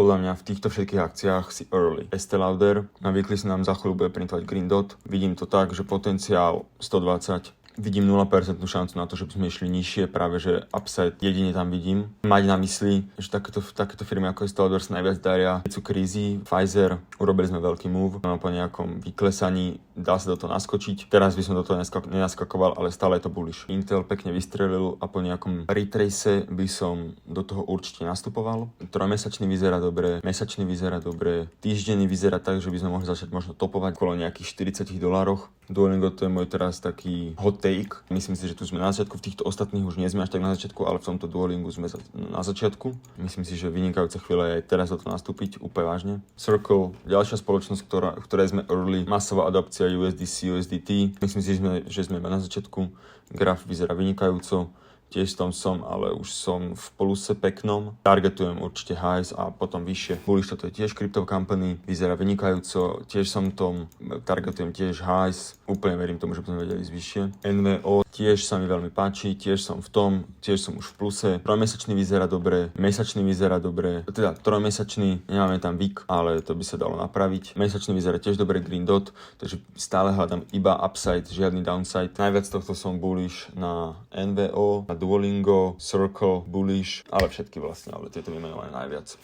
Podľa mňa v týchto všetkých akciách si early. Estée Lauder, na weekly sa nám za chvíľu bude printovať Green Dot. Vidím to tak, že potenciál 120. Vidím 0% šancu na to, že by sme išli nižšie, práve že upside jedine tam vidím. Mať na mysli, že takéto firmy ako Estée Lauder sa najviac daria. Keď sú krízy, Pfizer, urobili sme veľký move, no po nejakom vyklesaní dá sa do toho naskočiť. Teraz by som do toho nenaskakoval, ale stále je to bullish. Intel pekne vystrelil a po nejakom retrace by som do toho určite nastupoval. Trojmesačný vyzerá dobre, mesačný vyzerá dobre, týždenný vyzerá tak, že by sme mohli začať možno topovať okolo nejakých $40. Duolingo to je môj teraz taký hot take. Myslím si, že tu sme na začiatku, v týchto ostatných už nie sme až tak na začiatku, ale v tomto Duolingu sme na začiatku. Myslím si, že vynikajúca chvíľa je aj teraz do toho nastúpiť, úplne vážne. Circle, ďalšia spoločnosť, v ktorej sme early, masová adopcia USDC, USDT. Myslím si, že sme na začiatku. Graf vyzerá vynikajúco. Tiež tam som, ale už som v pluse peknom. Targetujem určite highs a potom vyššie. Bullish, toto je tiež crypto company, vyzerá vynikajúco. Tiež som tom, targetujem tiež highs. Úplne verím tomu, že by sme vedeli ísť vyššie. NVO tiež sa mi veľmi páči, tiež som v tom, tiež som už v pluse. Trojmesačný vyzerá dobre, mesačný vyzerá dobre. Teda trojmesačný, nemáme tam VIK, ale to by sa dalo napraviť. Mesačný vyzerá tiež dobre, Green Dot, takže stále hľadám iba upside, žiadny downside. Najviac tohto som bullish na NVO, na Duolingo, Circle, bullish, ale všetky vlastne, ale tieto vymenované najviac.